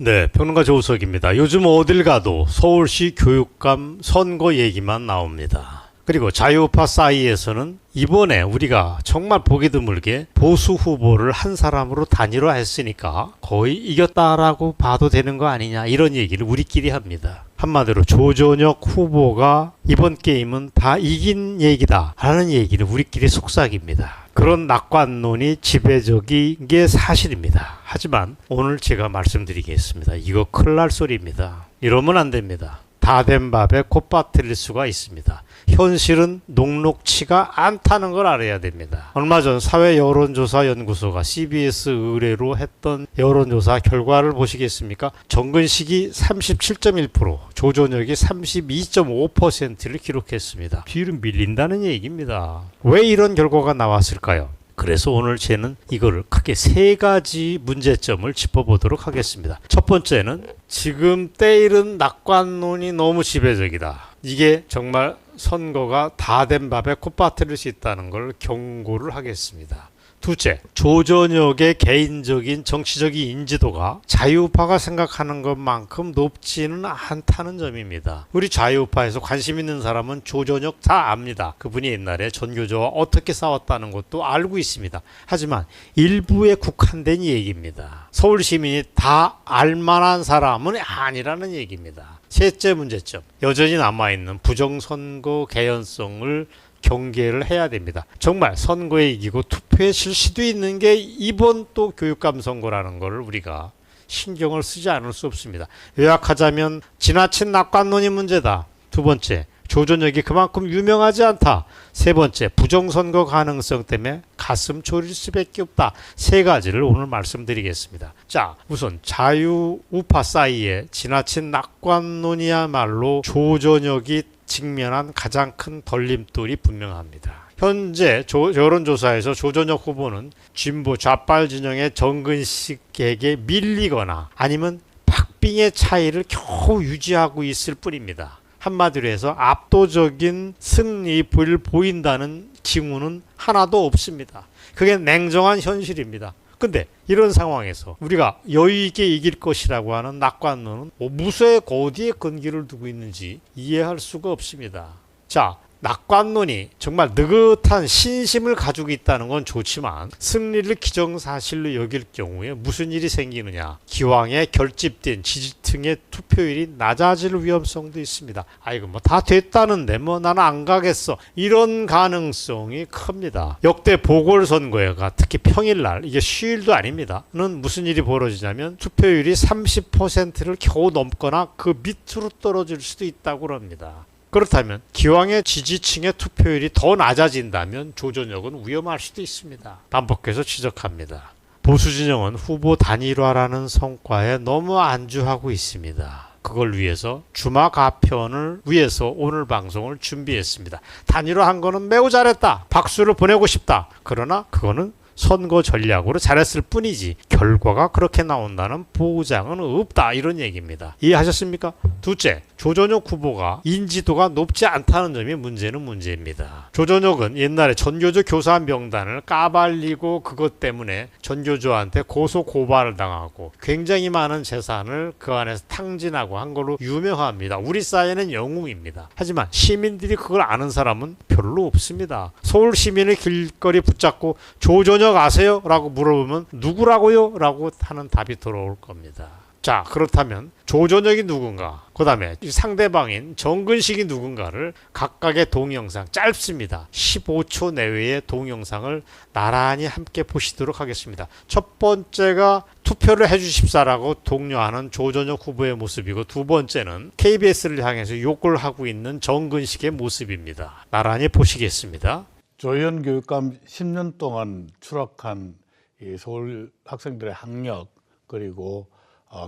네, 평론가 조우석입니다. 요즘 어딜 가도 서울시 교육감 선거 얘기만 나옵니다. 그리고 자유우파 사이에서는 이번에 우리가 정말 보기 드물게 보수 후보를 한 사람으로 단일화했으니까 거의 이겼다라고 봐도 되는 거 아니냐, 이런 얘기를 우리끼리 합니다. 한마디로 조전혁 후보가 이번 게임은 다 이긴 얘기다 라는 얘기를 우리끼리 속삭입니다. 그런 낙관론이 지배적인 게 사실입니다. 하지만 오늘 제가 말씀드리겠습니다. 이거 큰일 날 소리입니다. 이러면 안 됩니다. 다 된 밥에 콧밥 틀릴 수가 있습니다. 현실은 녹록치가 않다는 걸 알아야 됩니다. 얼마 전 사회여론조사연구소가 CBS 의뢰로 했던 여론조사 결과를 보시겠습니까? 정근식이 37.1%, 조전혁이 32.5%를 기록했습니다. 뒤로 밀린다는 얘기입니다. 왜 이런 결과가 나왔을까요? 그래서 오늘 저는 이거를 크게 세 가지 문제점을 짚어보도록 하겠습니다. 첫 번째는 지금 때이른 낙관론이 너무 지배적이다. 이게 정말 선거가 다 된 밥에 콧밥 틀릴 수 있다는 걸 경고를 하겠습니다. 둘째, 조전혁의 개인적인 정치적인 인지도가 자유우파가 생각하는 것만큼 높지는 않다는 점입니다. 우리 자유우파에서 관심 있는 사람은 조전혁 다 압니다. 그분이 옛날에 전교조와 어떻게 싸웠다는 것도 알고 있습니다. 하지만 일부에 국한된 얘기입니다. 서울 시민이 다 알만한 사람은 아니라는 얘기입니다. 셋째 문제점, 여전히 남아있는 부정선거 개연성을 경계를 해야 됩니다. 정말 선거에 이기고 투표에 질 수도 있는 게 이번 또 교육감 선거라는 걸 우리가 신경을 쓰지 않을 수 없습니다. 요약하자면 지나친 낙관론이 문제다. 두 번째, 조전혁이 그만큼 유명하지 않다. 세 번째, 부정선거 가능성 때문에 가슴 졸일 수밖에 없다. 세 가지를 오늘 말씀드리겠습니다. 자, 우선 자유우파 사이에 지나친 낙관론이야말로 조전혁이 직면한 가장 큰 걸림돌이 분명합니다. 현재 여론조사에서 조전혁 후보는 진보 좌빨 진영의 정근식에게 밀리거나 아니면 박빙의 차이를 겨우 유지하고 있을 뿐입니다. 한마디로 해서 압도적인 승리를 보인다는 징후는 하나도 없습니다. 그게 냉정한 현실입니다. 근데 이런 상황에서 우리가 여유있게 이길 것이라고 하는 낙관론은 무쇠 어디에 근기를 두고 있는지 이해할 수가 없습니다. 자, 낙관론이 정말 느긋한 신심을 가지고 있다는 건 좋지만 승리를 기정사실로 여길 경우에 무슨 일이 생기느냐, 기왕에 결집된 지지층의 투표율이 낮아질 위험성도 있습니다. 아이고 뭐 다 됐다는데 뭐 나는 안 가겠어, 이런 가능성이 큽니다. 역대 보궐선거가 특히 평일날, 이게 휴일도 아닙니다, 는 무슨 일이 벌어지냐면 투표율이 30%를 겨우 넘거나 그 밑으로 떨어질 수도 있다고 합니다. 그렇다면 기왕의 지지층의 투표율이 더 낮아진다면 조전혁은 위험할 수도 있습니다. 반복해서 지적합니다. 보수 진영은 후보 단일화라는 성과에 너무 안주하고 있습니다. 그걸 위해서 주막 가편을 위해서 오늘 방송을 준비했습니다. 단일화한 거는 매우 잘했다, 박수를 보내고 싶다. 그러나 그거는 선거 전략으로 잘했을 뿐이지 결과가 그렇게 나온다는 보장은 없다, 이런 얘기입니다. 이해하셨습니까? 둘째, 조전혁 후보가 인지도가 높지 않다는 점이 문제입니다. 조전혁은 옛날에 전교조 교사 명단을 까발리고 그것 때문에 전교조한테 고소 고발을 당하고 굉장히 많은 재산을 그 안에서 탕진하고 한 걸로 유명합니다. 우리 사회는 영웅입니다. 하지만 시민들이 그걸 아는 사람은 별로 없습니다. 서울 시민의 길거리 붙잡고 조전혁 아세요? 라고 물어보면 누구라고요? 라고 하는 답이 돌아올 겁니다. 자, 그렇다면 조전혁이 누군가, 그 다음에 상대방인 정근식이 누군가를 각각의 동영상, 짧습니다, 15초 내외의 동영상을 나란히 함께 보시도록 하겠습니다. 첫 번째가 투표를 해주십사라고 독려하는 조전혁 후보의 모습이고, 두 번째는 KBS를 향해서 욕을 하고 있는 정근식의 모습입니다. 나란히 보시겠습니다. 조현 교육감 10년 동안 추락한 이 서울 학생들의 학력, 그리고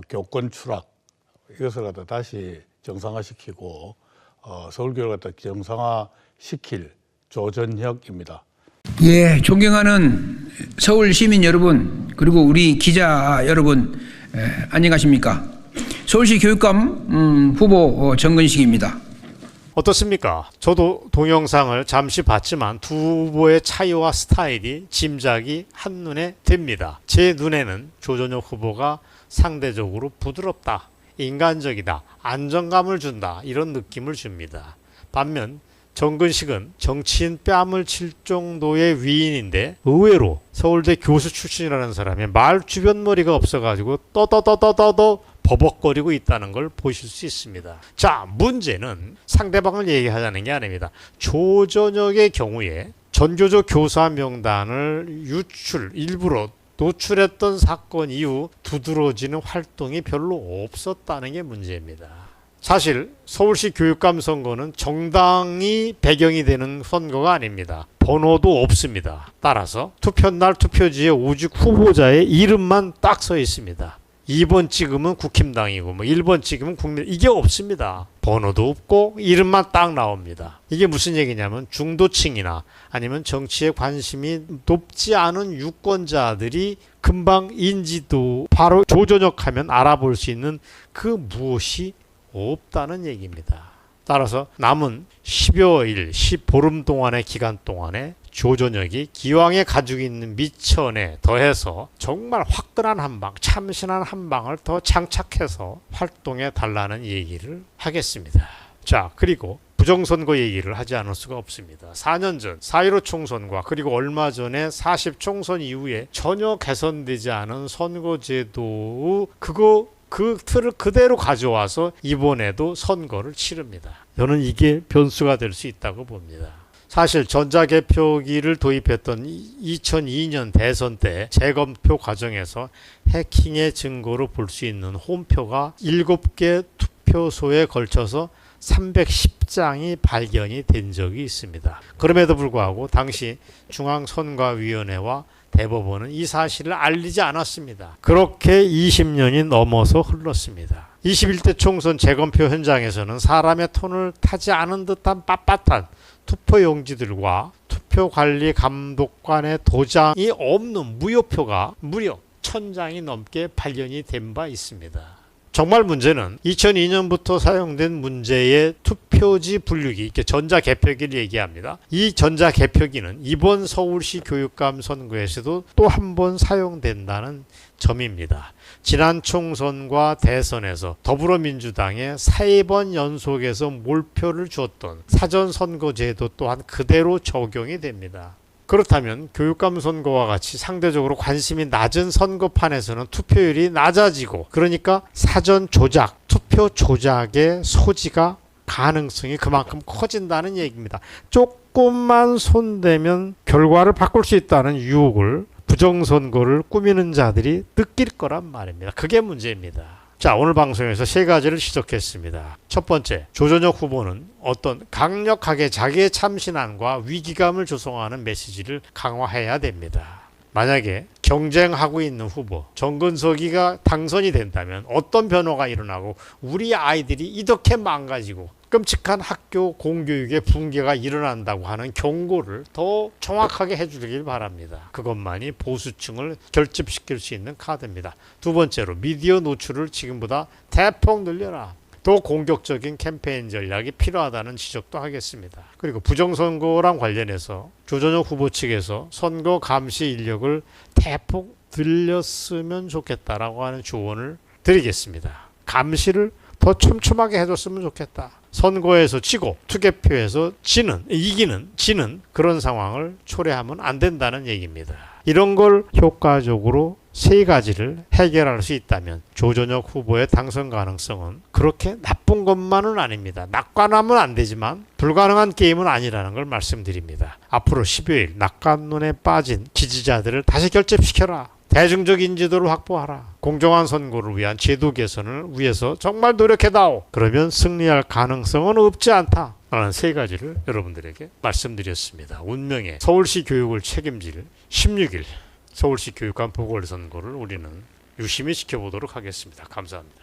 교권 추락, 이것을 갖다 다시 정상화시키고 서울교육을 갖다 정상화시킬 조전혁입니다. 예, 존경하는 서울 시민 여러분, 그리고 우리 기자 여러분, 안녕하십니까? 서울시 교육감 후보 정근식입니다. 어떻습니까? 저도 동영상을 잠시 봤지만 두 후보의 차이와 스타일이 짐작이 한눈에 됩니다. 제 눈에는 조전혁 후보가 상대적으로 부드럽다, 인간적이다, 안정감을 준다, 이런 느낌을 줍니다. 반면 정근식은 정치인 뺨을 칠 정도의 위인인데 의외로 서울대 교수 출신이라는 사람이 말 주변 머리가 없어가지고 떠떠떠떠떠 버벅거리고 있다는 걸 보실 수 있습니다. 자, 문제는 상대방을 얘기하자는 게 아닙니다. 조전혁의 경우에 전교조 교사 명단을 일부러 노출했던 사건 이후 두드러지는 활동이 별로 없었다는 게 문제입니다. 사실 서울시 교육감 선거는 정당이 배경이 되는 선거가 아닙니다. 번호도 없습니다. 따라서 투표날 투표지에 오직 후보자의 이름만 딱 써 있습니다. 2번 찍으면 국힘당이고 1번 찍으면 국민, 이게 없습니다. 번호도 없고 이름만 딱 나옵니다. 이게 무슨 얘기냐면 중도층이나 아니면 정치에 관심이 높지 않은 유권자들이 금방 인지도 바로 조전혁 하면 알아볼 수 있는 그 무엇이 없다는 얘기입니다. 따라서 남은 10여일, 10보름 동안의 기간 동안에 조전혁이 기왕에 가지고 있는 미천에 더해서 정말 화끈한 한방, 참신한 한방을 더 장착해서 활동해 달라는 얘기를 하겠습니다. 자, 그리고 부정선거 얘기를 하지 않을 수가 없습니다. 4년 전 4.15 총선과 그리고 얼마 전에 40 총선 이후에 전혀 개선되지 않은 선거제도 그 틀을 그대로 가져와서 이번에도 선거를 치릅니다. 저는 이게 변수가 될 수 있다고 봅니다. 사실 전자개표기를 도입했던 2002년 대선 때 재검표 과정에서 해킹의 증거로 볼 수 있는 홈표가 7개 투표소에 걸쳐서 310장이 발견이 된 적이 있습니다. 그럼에도 불구하고 당시 중앙선거위원회와 대법원은 이 사실을 알리지 않았습니다. 그렇게 20년이 넘어서 흘렀습니다. 21대 총선 재검표 현장에서는 사람의 톤을 타지 않은 듯한 빳빳한 투표용지들과 투표관리 감독관의 도장이 없는 무효표가 무려 1000장이 넘게 발견이 된 바 있습니다. 정말 문제는 2002년부터 사용된 문제의 투표지 분류기, 이렇게 전자개표기를 얘기합니다. 이 전자개표기는 이번 서울시 교육감 선거에서도 또 한 번 사용된다는 점입니다. 지난 총선과 대선에서 더불어민주당에 3번 연속해서 몰표를 주었던 사전선거제도 또한 그대로 적용이 됩니다. 그렇다면 교육감 선거와 같이 상대적으로 관심이 낮은 선거판에서는 투표율이 낮아지고, 그러니까 사전 조작, 투표 조작의 소지가 가능성이 그만큼 커진다는 얘기입니다. 조금만 손대면 결과를 바꿀 수 있다는 유혹을 부정선거를 꾸미는 자들이 느낄 거란 말입니다. 그게 문제입니다. 자, 오늘 방송에서 3가지를 지적했습니다. 첫 번째, 조전혁 후보는 어떤 강력하게 자기의 참신함과 위기감을 조성하는 메시지를 강화해야 됩니다. 만약에 경쟁하고 있는 후보 정근석이가 당선이 된다면 어떤 변화가 일어나고 우리 아이들이 이렇게 망가지고 끔찍한 학교 공교육의 붕괴가 일어난다고 하는 경고를 더 정확하게 해주길 바랍니다. 그것만이 보수층을 결집시킬 수 있는 카드입니다. 두 번째로, 미디어 노출을 지금보다 대폭 늘려라. 더 공격적인 캠페인 전략이 필요하다는 지적도 하겠습니다. 그리고 부정선거랑 관련해서 조전혁 후보 측에서 선거 감시 인력을 대폭 늘렸으면 좋겠다라고 하는 조언을 드리겠습니다. 감시를 더 촘촘하게 해줬으면 좋겠다. 선거에서 지고 투개표에서 이기는 그런 상황을 초래하면 안 된다는 얘기입니다. 이런 걸 효과적으로 3가지를 해결할 수 있다면 조전혁 후보의 당선 가능성은 그렇게 나쁜 것만은 아닙니다. 낙관하면 안 되지만 불가능한 게임은 아니라는 걸 말씀드립니다. 앞으로 10여일 낙관론에 빠진 지지자들을 다시 결집시켜라. 대중적 인지도를 확보하라. 공정한 선거를 위한 제도 개선을 위해서 정말 노력해다오. 그러면 승리할 가능성은 없지 않다. 라는 3가지를 여러분들에게 말씀드렸습니다. 운명의 서울시 교육을 책임질 16일 서울시 교육감 보궐선거를 우리는 유심히 지켜보도록 하겠습니다. 감사합니다.